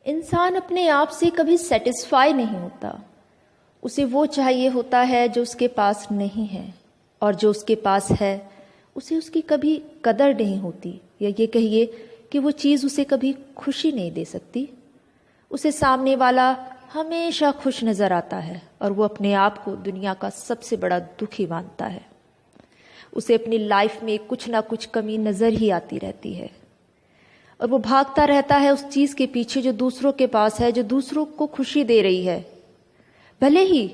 इंसान अपने आप से कभी सेटिस्फाई नहीं होता। उसे वो चाहिए होता है जो उसके पास नहीं है, और जो उसके पास है उसे उसकी कभी कदर नहीं होती, या ये कहिए कि वो चीज़ उसे कभी खुशी नहीं दे सकती। उसे सामने वाला हमेशा खुश नज़र आता है और वो अपने आप को दुनिया का सबसे बड़ा दुखी मानता है। उसे अपनी लाइफ में कुछ ना कुछ कमी नज़र ही आती रहती है और वो भागता रहता है उस चीज़ के पीछे जो दूसरों के पास है, जो दूसरों को खुशी दे रही है। भले ही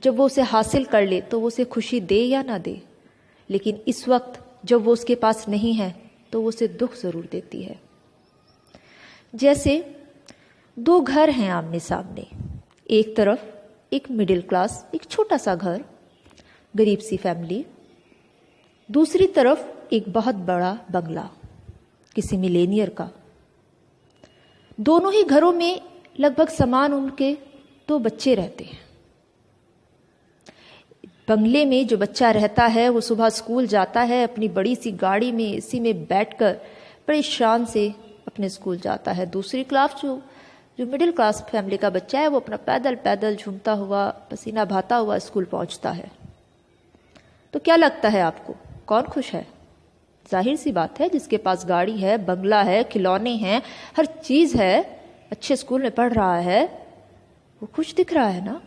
जब वो उसे हासिल कर ले तो वो उसे खुशी दे या ना दे, लेकिन इस वक्त जब वो उसके पास नहीं है तो वो उसे दुख ज़रूर देती है। जैसे दो घर हैं आमने सामने, एक तरफ एक मिडिल क्लास, एक छोटा सा घर, गरीब सी फैमिली, दूसरी तरफ एक बहुत बड़ा बंगला किसी मिलेनियर का। दोनों ही घरों में लगभग समान उम्र के दो बच्चे रहते हैं। बंगले में जो बच्चा रहता है वो सुबह स्कूल जाता है, अपनी बड़ी सी गाड़ी में एसी में बैठकर बड़े शान से अपने स्कूल जाता है। दूसरी क्लास जो मिडिल क्लास फैमिली का बच्चा है वो अपना पैदल पैदल झूमता हुआ, पसीना बहाता हुआ स्कूल पहुंचता है। तो क्या लगता है आपको, कौन खुश है? जाहिर सी बात है, जिसके पास गाड़ी है, बंगला है, खिलौने हैं, हर चीज है, अच्छे स्कूल में पढ़ रहा है, वो खुश दिख रहा है ना।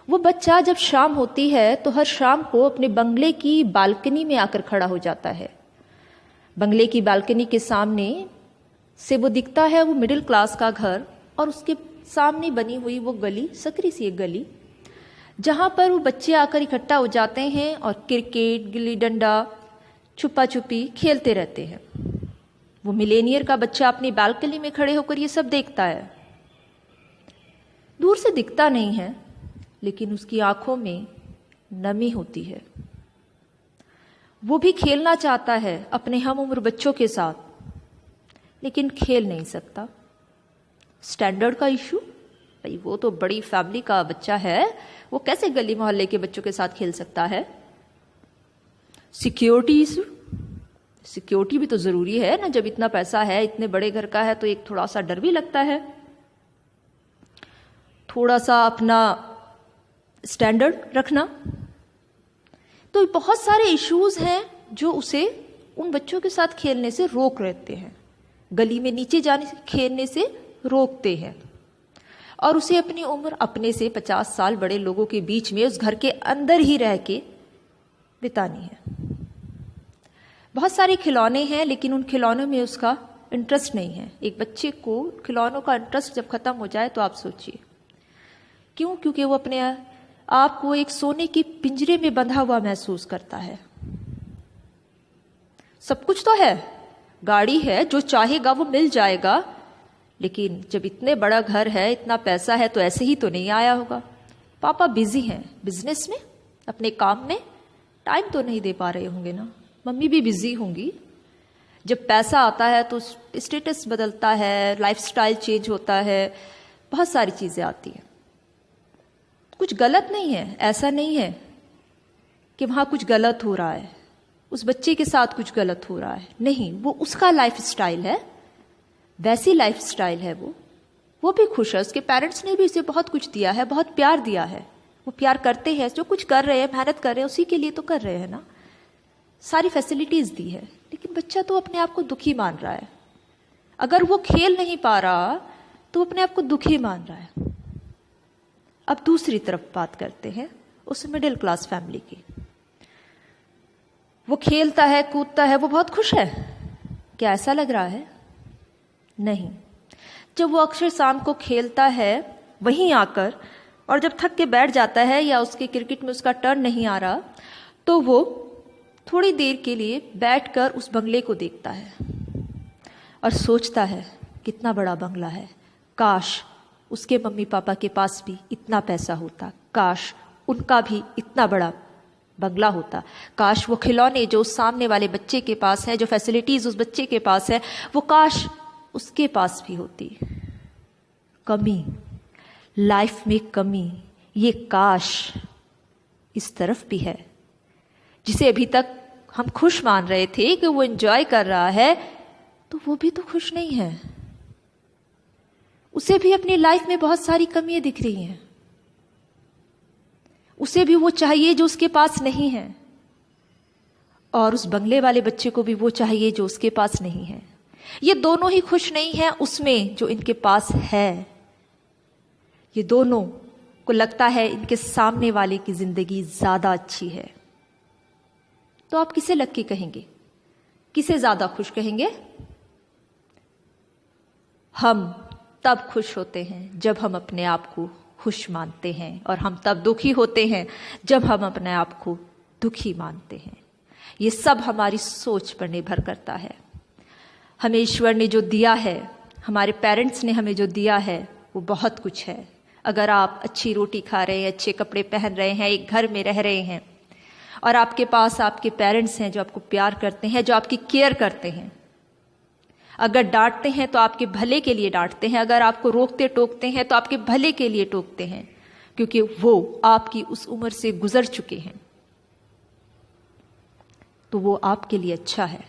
वो बच्चा जब शाम होती है तो हर शाम को अपने बंगले की बालकनी में आकर खड़ा हो जाता है। बंगले की बालकनी के सामने से वो दिखता है वो मिडिल क्लास का घर, और उसके सामने बनी हुई वो गली, सकरी सी एक गली, जहां पर वो बच्चे आकर इकट्ठा हो जाते हैं और क्रिकेट, गिल्ली डंडा, छुपा छुपी खेलते रहते हैं। वो मिलेनियर का बच्चा अपनी बालकनी में खड़े होकर ये सब देखता है। दूर से दिखता नहीं है, लेकिन उसकी आंखों में नमी होती है। वो भी खेलना चाहता है अपने हम उम्र बच्चों के साथ, लेकिन खेल नहीं सकता। स्टैंडर्ड का इशू, भाई वो तो बड़ी फैमिली का बच्चा है, वो कैसे गली मोहल्ले के बच्चों के साथ खेल सकता है। सिक्योरिटी इशू, सिक्योरिटी भी तो जरूरी है ना, जब इतना पैसा है, इतने बड़े घर का है, तो एक थोड़ा सा डर भी लगता है। थोड़ा सा अपना स्टैंडर्ड रखना। तो बहुत सारे इश्यूज हैं जो उसे उन बच्चों के साथ खेलने से रोक रहते हैं, गली में नीचे जाने से, खेलने से रोकते हैं, और उसे अपनी उम्र अपने से 50 साल बड़े लोगों के बीच में उस घर के अंदर ही रह के बितानी है। बहुत सारे खिलौने हैं, लेकिन उन खिलौनों में उसका इंटरेस्ट नहीं है। एक बच्चे को खिलौनों का इंटरेस्ट जब खत्म हो जाए तो आप सोचिए क्यों? क्योंकि वो अपने आप को एक सोने के पिंजरे में बंधा हुआ महसूस करता है। सब कुछ तो है, गाड़ी है, जो चाहेगा वो मिल जाएगा, लेकिन जब इतने बड़ा घर है, इतना पैसा है, तो ऐसे ही तो नहीं आया होगा। पापा बिजी हैं बिजनेस में, अपने काम में, टाइम तो नहीं दे पा रहे होंगे ना। मम्मी भी बिजी होंगी। जब पैसा आता है तो स्टेटस बदलता है, लाइफस्टाइल चेंज होता है, बहुत सारी चीजें आती हैं। कुछ गलत नहीं है, ऐसा नहीं है कि वहां कुछ गलत हो रहा है, उस बच्चे के साथ कुछ गलत हो रहा है, नहीं, वो उसका लाइफस्टाइल है, वैसी लाइफस्टाइल है। वो भी खुश है, उसके पेरेंट्स ने भी उसे बहुत कुछ दिया है, बहुत प्यार दिया है। वो प्यार करते हैं, जो कुछ कर रहे हैं, मेहनत कर रहे हैं, उसी के लिए तो कर रहे हैं ना, सारी फैसिलिटीज दी है। लेकिन बच्चा तो अपने आप को दुखी मान रहा है। अगर वो खेल नहीं पा रहा तो अपने आप को दुखी मान रहा है। अब दूसरी तरफ बात करते हैं उस मिडिल क्लास फैमिली की। वो खेलता है, कूदता है, वो बहुत खुश है। क्या ऐसा लग रहा है? नहीं। जब वो अक्सर शाम को खेलता है वहीं आकर, और जब थक के बैठ जाता है या उसके क्रिकेट में उसका टर्न नहीं आ रहा, तो वो थोड़ी देर के लिए बैठकर उस बंगले को देखता है और सोचता है कितना बड़ा बंगला है, काश उसके मम्मी पापा के पास भी इतना पैसा होता, काश उनका भी इतना बड़ा बंगला होता, काश वो खिलौने जो उस सामने वाले बच्चे के पास है, जो फैसिलिटीज उस बच्चे के पास है, वो काश उसके पास भी होती। कमी, लाइफ में कमी, ये काश इस तरफ भी है। जिसे अभी तक हम खुश मान रहे थे कि वो एंजॉय कर रहा है, तो वो भी तो खुश नहीं है। उसे भी अपनी लाइफ में बहुत सारी कमियां दिख रही हैं। उसे भी वो चाहिए जो उसके पास नहीं है, और उस बंगले वाले बच्चे को भी वो चाहिए जो उसके पास नहीं है। ये दोनों ही खुश नहीं हैं उसमें जो इनके पास है। ये दोनों को लगता है इनके सामने वाले की जिंदगी ज्यादा अच्छी है। तो आप किसे लकी कहेंगे? किसे ज्यादा खुश कहेंगे? हम तब खुश होते हैं जब हम अपने आप को खुश मानते हैं, और हम तब दुखी होते हैं जब हम अपने आप को दुखी मानते हैं। ये सब हमारी सोच पर निर्भर करता है। हमें ईश्वर ने जो दिया है, हमारे पेरेंट्स ने हमें जो दिया है, वो बहुत कुछ है। अगर आप अच्छी रोटी खा रहे हैं, अच्छे कपड़े पहन रहे हैं, एक घर में रह रहे हैं, और आपके पास आपके पेरेंट्स हैं जो आपको प्यार करते हैं, जो आपकी केयर करते हैं। अगर डांटते हैं तो आपके भले के लिए डांटते हैं, अगर आपको रोकते टोकते हैं तो आपके भले के लिए टोकते हैं, क्योंकि वो आपकी उस उम्र से गुजर चुके हैं, तो वो आपके लिए अच्छा है।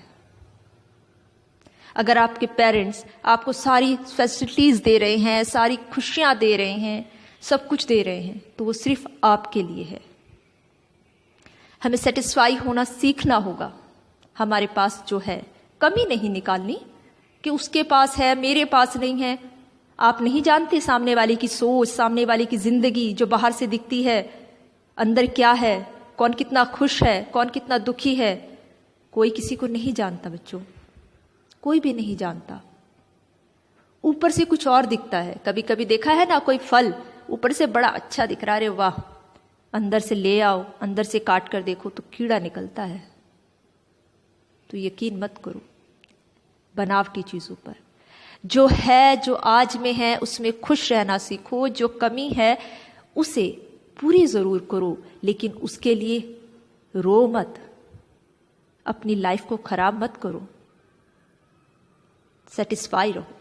अगर आपके पेरेंट्स आपको सारी फैसिलिटीज दे रहे हैं, सारी खुशियां दे रहे हैं, सब कुछ दे रहे हैं, तो वो सिर्फ आपके लिए है। हमें सेटिस्फाई होना सीखना होगा। हमारे पास जो है कमी नहीं निकालनी कि उसके पास है मेरे पास नहीं है। आप नहीं जानते सामने वाले की सोच, सामने वाले की जिंदगी जो बाहर से दिखती है, अंदर क्या है, कौन कितना खुश है, कौन कितना दुखी है। कोई किसी को नहीं जानता बच्चों, कोई भी नहीं जानता। ऊपर से कुछ और दिखता है। कभी कभी देखा है ना, कोई फल ऊपर से बड़ा अच्छा दिख रहा है, अरे वाह, अंदर से ले आओ, अंदर से काट कर देखो तो कीड़ा निकलता है। तो यकीन मत करो बनावटी चीजों पर। जो है, जो आज में है, उसमें खुश रहना सीखो। जो कमी है उसे पूरी जरूर करो, लेकिन उसके लिए रो मत, अपनी लाइफ को खराब मत करो। सेटिस्फाई रहो।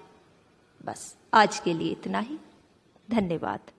बस आज के लिए इतना ही। धन्यवाद।